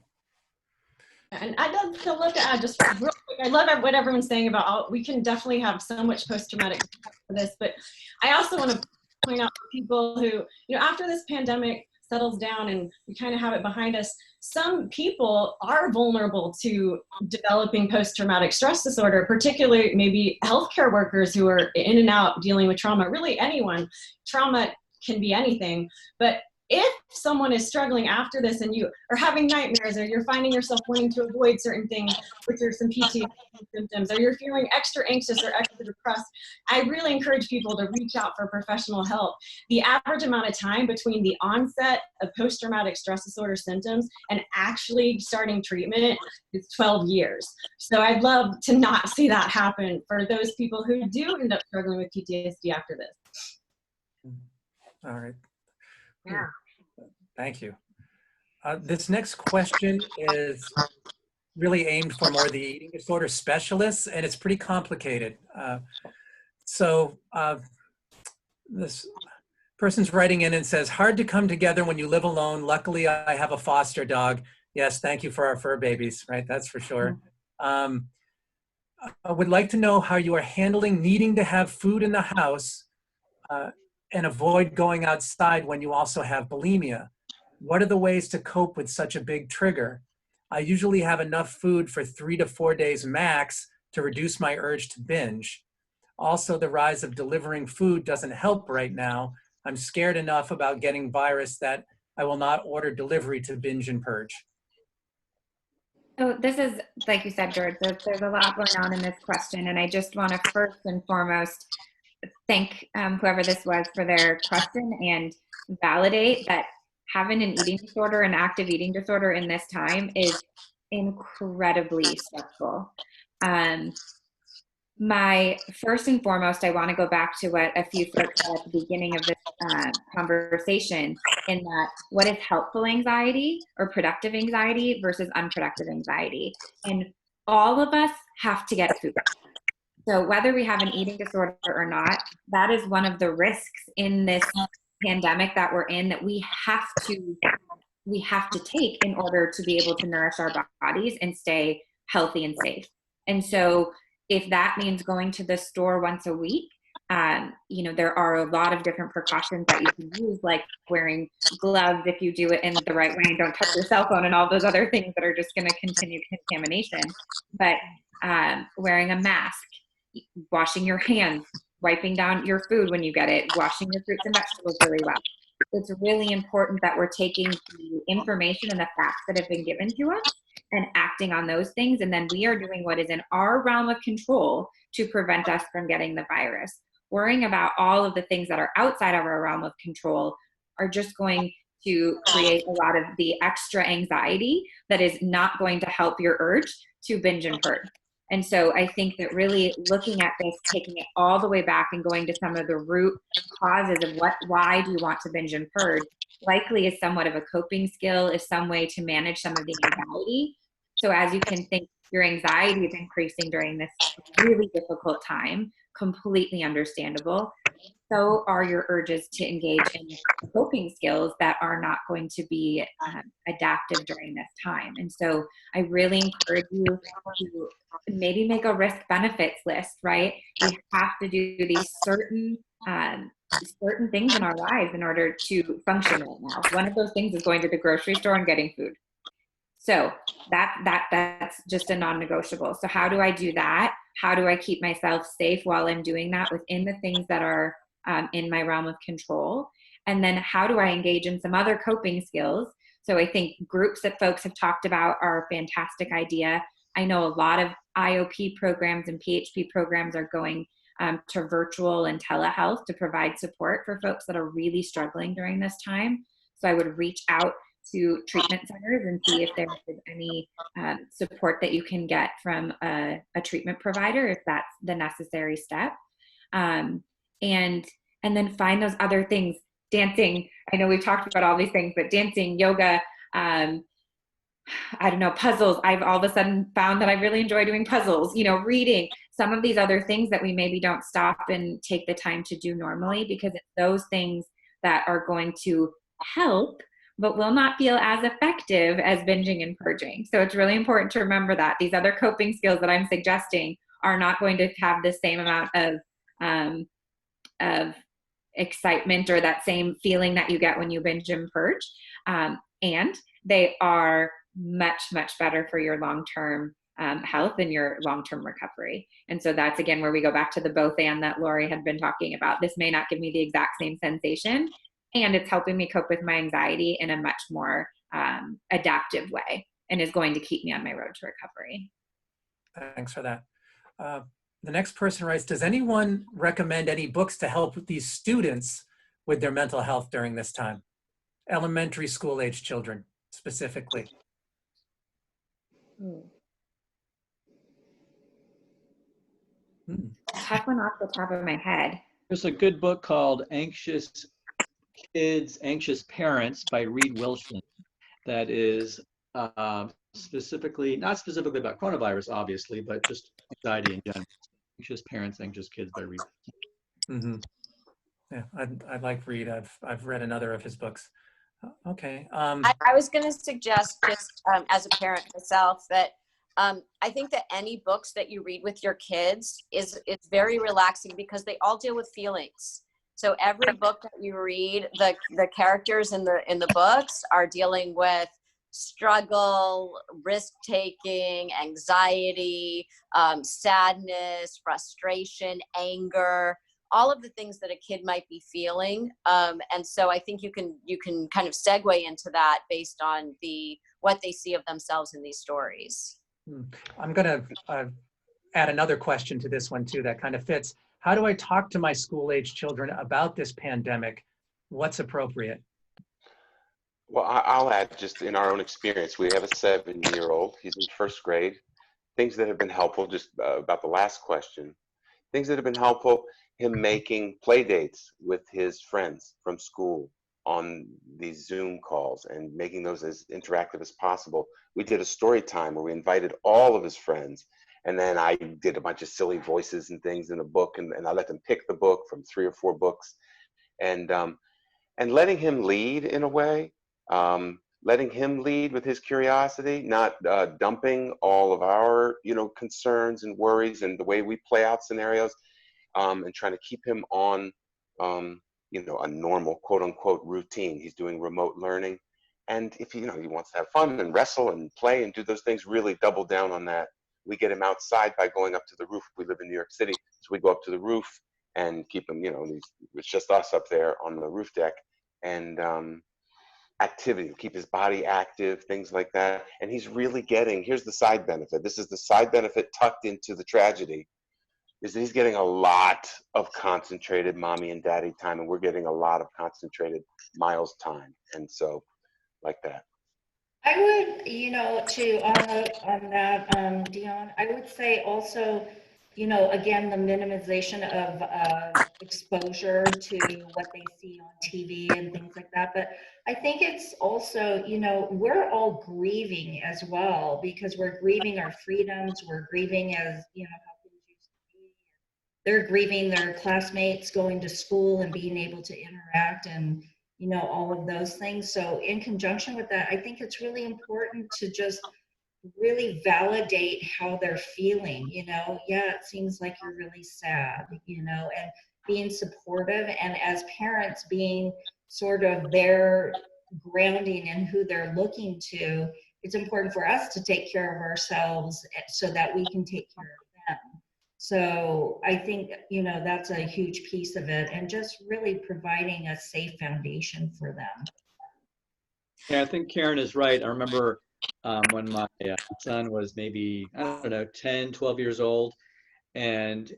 And I'd love to look at just real quick, I love what everyone's saying about we can definitely have so much post-traumatic for this, but I also want to point out for people who, you know, after this pandemic settles down and we kind of have it behind us, some people are vulnerable to developing post-traumatic stress disorder, particularly maybe healthcare workers who are in and out dealing with trauma. Really anyone. Trauma can be anything, but if someone is struggling after this and you are having nightmares, or you're finding yourself wanting to avoid certain things, which are some PTSD symptoms, or you're feeling extra anxious or extra depressed, I really encourage people to reach out for professional help. The average amount of time between the onset of post-traumatic stress disorder symptoms and actually starting treatment is 12 years. So I'd love to not see that happen for those people who do end up struggling with PTSD after this. All right. Yeah. Thank you. This next question is really aimed for more the eating disorder specialists, and it's pretty complicated. This person's writing in and says, hard to come together when you live alone. Luckily, I have a foster dog. Yes, thank you for our fur babies, right? That's for sure. I would like to know how you are handling needing to have food in the house and avoid going outside when you also have bulimia. What are the ways to cope with such a big trigger? I usually have enough food for 3 to 4 days max to reduce my urge to binge. Also, the rise of delivering food doesn't help right now. I'm scared enough about getting virus that I will not order delivery to binge and purge. So this is, like you said, George, there's a lot going on in this question, and I just want to first and foremost thank whoever this was for their question and validate that having an eating disorder, an active eating disorder in this time is incredibly stressful. My first and foremost, I want to go back to what a few folks said at the beginning of this conversation, in that what is helpful anxiety or productive anxiety versus unproductive anxiety. And all of us have to get food. So whether we have an eating disorder or not, that is one of the risks in this pandemic that we're in, that we have to take in order to be able to nourish our bodies and stay healthy and safe. And so if that means going to the store once a week, you know, there are a lot of different precautions that you can use, like wearing gloves if you do it in the right way and don't touch your cell phone and all those other things that are just going to continue contamination. But wearing a mask, washing your hands, wiping down your food when you get it, washing your fruits and vegetables really well. It's really important that we're taking the information and the facts that have been given to us and acting on those things. And then we are doing what is in our realm of control to prevent us from getting the virus. Worrying about all of the things that are outside of our realm of control are just going to create a lot of the extra anxiety that is not going to help your urge to binge and purge. And so I think that really looking at this, taking it all the way back and going to some of the root causes of why do you want to binge and purge, likely is somewhat of a coping skill, is some way to manage some of the anxiety. So as you can think, your anxiety is increasing during this really difficult time, completely understandable. So are your urges to engage in coping skills that are not going to be adaptive during this time. And so I really encourage you to maybe make a risk benefits list, right? We have to do these certain things in our lives in order to function right now. One of those things is going to the grocery store and getting food. So that's just a non-negotiable. So how do I do that? How do I keep myself safe while I'm doing that within the things that are in my realm of control? And then how do I engage in some other coping skills? So I think groups that folks have talked about are a fantastic idea. I know a lot of IOP programs and PHP programs are going to virtual and telehealth to provide support for folks that are really struggling during this time. So I would reach out to treatment centers and see if there is any support that you can get from a treatment provider, if that's the necessary step. And then find those other things. Dancing, I know we've talked about all these things, but dancing, yoga, I don't know, puzzles. I've all of a sudden found that I really enjoy doing puzzles, you know, reading, some of these other things that we maybe don't stop and take the time to do normally, because it's those things that are going to help but will not feel as effective as binging and purging. So it's really important to remember that these other coping skills that I'm suggesting are not going to have the same amount of excitement or that same feeling that you get when you binge and purge. And they are much, much better for your long-term health and your long-term recovery. And so that's, again, where we go back to the both and that Lori had been talking about. This may not give me the exact same sensation, and it's helping me cope with my anxiety in a much more adaptive way and is going to keep me on my road to recovery. Thanks for that. The next person writes, does anyone recommend any books to help these students with their mental health during this time? Elementary school age children specifically. Tough one off the top of my head. There's a good book called Anxious Kids, Anxious Parents by Reed Wilson that is not specifically about coronavirus, obviously, but just anxiety in general. Anxious Parents, Anxious Kids by Reed. Mm-hmm. Yeah, I like Reed. I've read another of his books. Okay. I was going to suggest, just as a parent myself, that I think that any books that you read with your kids is very relaxing because they all deal with feelings. So every book that you read, the characters in the books are dealing with struggle, risk-taking, anxiety, sadness, frustration, anger, all of the things that a kid might be feeling. And so I think you can kind of segue into that based on what they see of themselves in these stories. I'm going to add another question to this one too that kind of fits. How do I talk to my school-age children about this pandemic? What's appropriate? Well, I'll add, just in our own experience, we have a 7-year-old. He's in first grade. Things that have been helpful, just about the last question, things that have been helpful, him making play dates with his friends from school on these Zoom calls and making those as interactive as possible. We did a story time where we invited all of his friends, and then I did a bunch of silly voices and things in the book, and I let them pick the book from 3 or 4 books, and letting him lead in a way. letting him lead with his curiosity, not dumping all of our, concerns and worries and the way we play out scenarios, and trying to keep him on, a normal quote unquote routine. He's doing remote learning. And if he wants to have fun and wrestle and play and do those things, really double down on that. We get him outside by going up to the roof. We live in New York City, so we go up to the roof and keep him, it's just us up there on the roof deck. And activity, keep his body active, things like that. And he's really here's the side benefit. This is the side benefit tucked into the tragedy, is that he's getting a lot of concentrated mommy and daddy time, and we're getting a lot of concentrated Miles time. And so, like that. I would, on that, Dion, I would say also, again, the minimization of exposure to what they see on TV and things like that. But I think it's also, we're all grieving as well, because we're grieving our freedoms. We're grieving as, how things used to be. They're grieving their classmates going to school and being able to interact and, all of those things. So in conjunction with that, I think it's really important to just really validate how they're feeling. Yeah, it seems like you're really sad, and being supportive, and as parents being sort of their grounding in who they're looking to. It's important for us to take care of ourselves so that we can take care of them. So I think, that's a huge piece of it, and just really providing a safe foundation for them. Yeah, I think Karen is right. I remember when my son was maybe, 10, 12 years old, and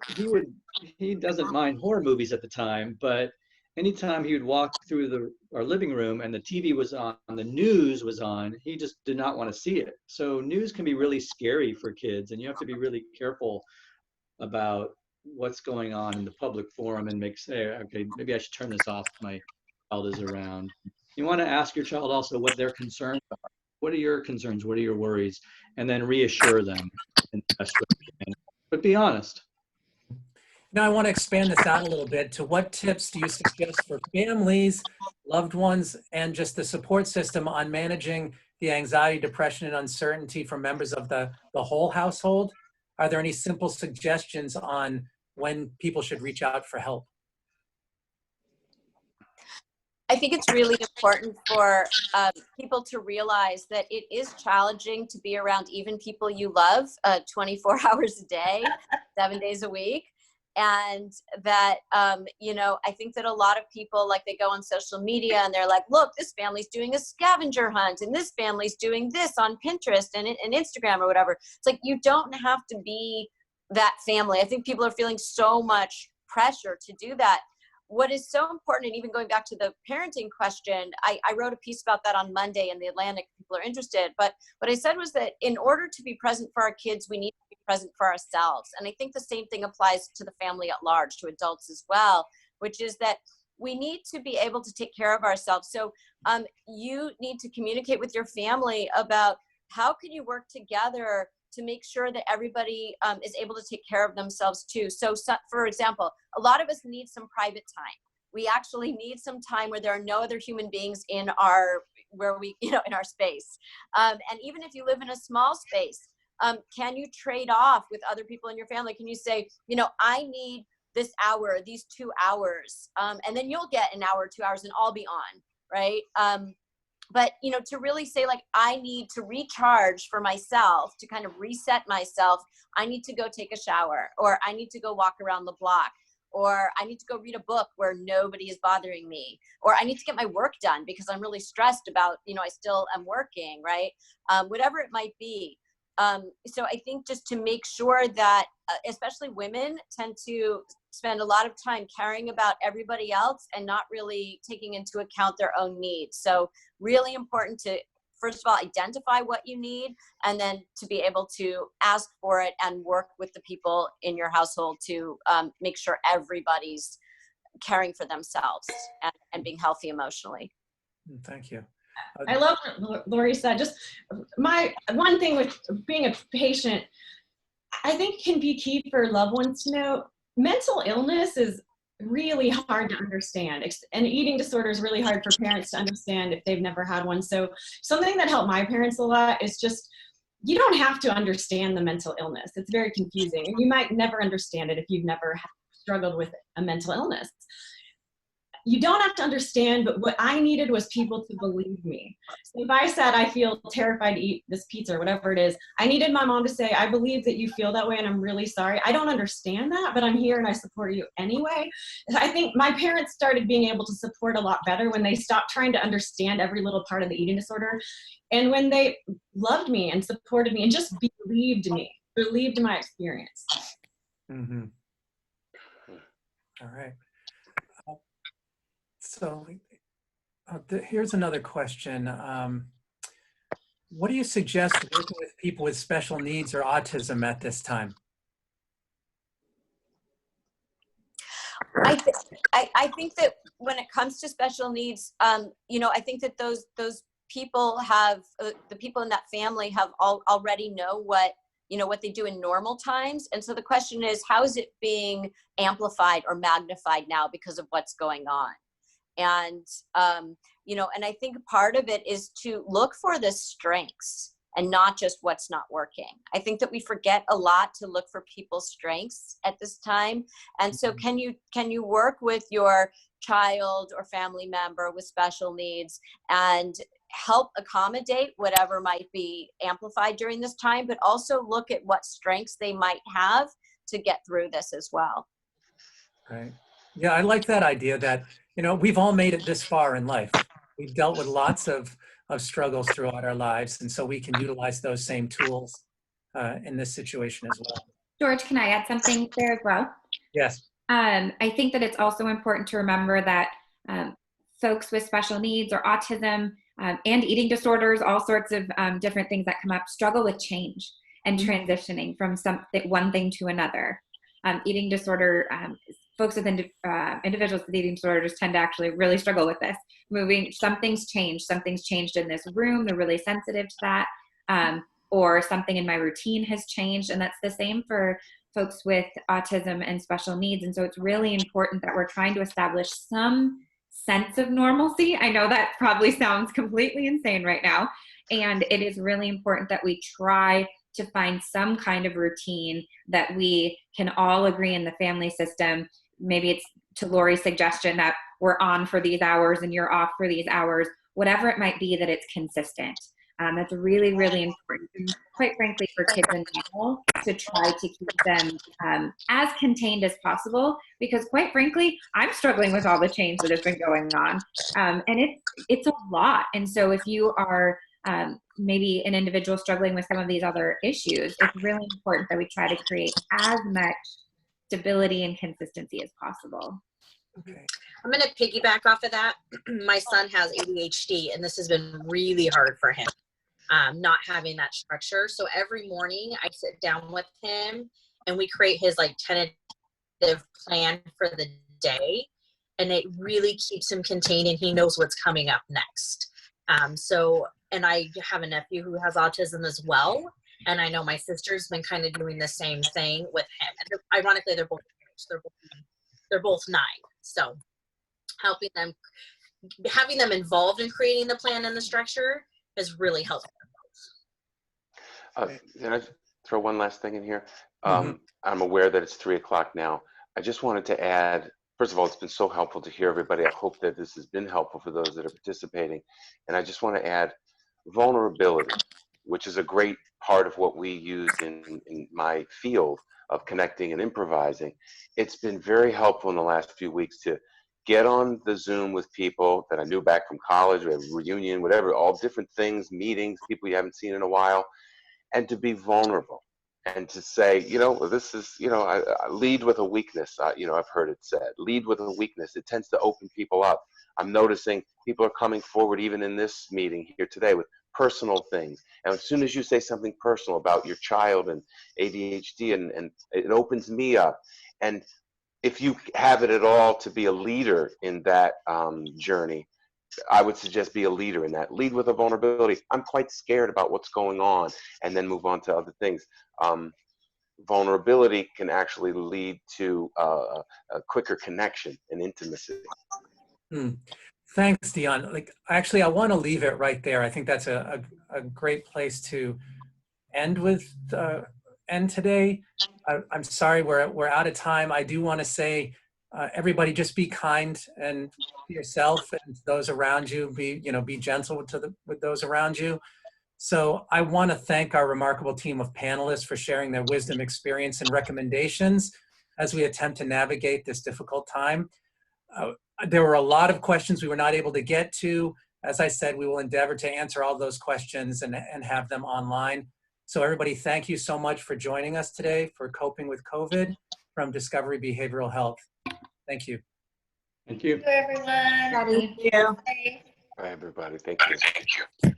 he doesn't mind horror movies at the time, but anytime he would walk through our living room and the TV was on, the news was on, he just did not want to see it. So news can be really scary for kids, and you have to be really careful about what's going on in the public forum and say, okay, maybe I should turn this off if my child is around. You want to ask your child also what their concerns are. What are your concerns? What are your worries? And then reassure them in the best way you can. But be honest. Now, I want to expand this out a little bit to what tips do you suggest for families, loved ones, and just the support system on managing the anxiety, depression, and uncertainty for members of the whole household? Are there any simple suggestions on when people should reach out for help? I think it's really important for people to realize that it is challenging to be around even people you love 24 hours a day, 7 days a week. And that, I think that a lot of people, like, they go on social media and they're like, look, this family's doing a scavenger hunt and this family's doing this on Pinterest and Instagram or whatever. It's like, you don't have to be that family. I think people are feeling so much pressure to do that. What is so important, and even going back to the parenting question, I wrote a piece about that on Monday in The Atlantic if people are interested. But what I said was that in order to be present for our kids, we need to be present for ourselves. And I think the same thing applies to the family at large, to adults as well, which is that we need to be able to take care of ourselves. So you need to communicate with your family about how can you work together to make sure that everybody is able to take care of themselves too. So for example, a lot of us need some private time. We actually need some time where there are no other human beings in our space. And even if you live in a small space, can you trade off with other people in your family? Can you say, I need this hour, these 2 hours, and then you'll get an hour, 2 hours, and I'll be on, right? But, to really say, like, I need to recharge for myself, to kind of reset myself. I need to go take a shower, or I need to go walk around the block, or I need to go read a book where nobody is bothering me, or I need to get my work done because I'm really stressed about, I still am working, right? Whatever it might be. So I think just to make sure that, especially women tend to spend a lot of time caring about everybody else and not really taking into account their own needs. So really important to, first of all, identify what you need, and then to be able to ask for it and work with the people in your household to make sure everybody's caring for themselves and being healthy emotionally. Thank you. I love what Lori said. Just my one thing with being a patient, I think can be key for loved ones to know. Mental illness is really hard to understand. And eating disorder is really hard for parents to understand if they've never had one. So something that helped my parents a lot is just, you don't have to understand the mental illness. It's very confusing. And you might never understand it if you've never struggled with a mental illness. You don't have to understand, but what I needed was people to believe me. So if I said, I feel terrified to eat this pizza or whatever it is, I needed my mom to say, I believe that you feel that way and I'm really sorry. I don't understand that, but I'm here and I support you anyway. I think my parents started being able to support a lot better when they stopped trying to understand every little part of the eating disorder. And when they loved me and supported me and just believed me, believed my experience. Mm-hmm. All right. So here's another question. What do you suggest working with people with special needs or autism at this time? I think that when it comes to special needs, you know, I think that those people have, the people in that family have already know what, you know, what they do in normal times. And so the question is, how is it being amplified or magnified now because of what's going on? And, you know, and I think part of it is to look for the strengths and not just what's not working. I think that we forget a lot to look for people's strengths at this time. And so can you work with your child or family member with special needs and help accommodate whatever might be amplified during this time, but also look at what strengths they might have to get through this as well. Right. Yeah, I like that idea that, you know, we've all made it this far in life. We've dealt with lots of struggles throughout our lives. And so we can utilize those same tools in this situation as well. George, can I add something there as well? Yes. I think that it's also important to remember that folks with special needs or autism and eating disorders, all sorts of different things that come up, struggle with change and transitioning from one thing to another. Eating disorder, folks with individuals with eating disorders tend to actually really struggle with this. Something's changed in this room, they're really sensitive to that, or something in my routine has changed, and that's the same for folks with autism and special needs. And so it's really important that we're trying to establish some sense of normalcy. I know that probably sounds completely insane right now, and it is really important that we try to find some kind of routine that we can all agree in the family system. Maybe it's to Lori's suggestion that we're on for these hours and you're off for these hours, whatever it might be, that it's consistent. That's really, really important. And quite frankly, for kids in general, to try to keep them as contained as possible, because quite frankly, I'm struggling with all the change that has been going on. And it's a lot. And so if you are maybe an individual struggling with some of these other issues, it's really important that we try to create as much stability and consistency as possible. Okay. I'm going to piggyback off of that. My son has ADHD, and this has been really hard for him, not having that structure. So every morning I sit down with him and we create his like tentative plan for the day, and it really keeps him contained and he knows what's coming up next. And I have a nephew who has autism as well. And I know my sister's been kind of doing the same thing with him. And ironically, they're both 9. So having them involved in creating the plan and the structure has really helped. Can I throw one last thing in here? I'm aware that it's 3 o'clock now. I just wanted to add, first of all, it's been so helpful to hear everybody. I hope that this has been helpful for those that are participating. And I just want to add vulnerability, which is a great part of what we use in my field of connecting and improvising. It's been very helpful in the last few weeks to get on the Zoom with people that I knew back from college, we have a reunion, whatever, all different things, meetings, people you haven't seen in a while, and to be vulnerable and to say, you know, this is, you know, I lead with a weakness. You know, I've heard it said, lead with a weakness. It tends to open people up. I'm noticing people are coming forward even in this meeting here today with personal things. And as soon as you say something personal about your child and ADHD, and it opens me up. And if you have it at all to be a leader in that journey, I would suggest be a leader in that. Lead with a vulnerability. I'm quite scared about what's going on, and then move on to other things. vulnerability can actually lead to a quicker connection and intimacy. Thanks, Dion. Like, actually, I want to leave it right there. I think that's a great place to end today. I'm sorry, we're out of time. I do want to say, everybody, just be kind and to yourself and to those around you. Be gentle with those around you. So I want to thank our remarkable team of panelists for sharing their wisdom, experience, and recommendations as we attempt to navigate this difficult time. There were a lot of questions we were not able to get to. As I said, we will endeavor to answer all those questions and have them online. So everybody, thank you so much for joining us today for Coping with COVID from Discovery Behavioral Health. Thank you. Thank you. Thank you, everyone. Thank you. Bye. Bye, everybody. Thank you.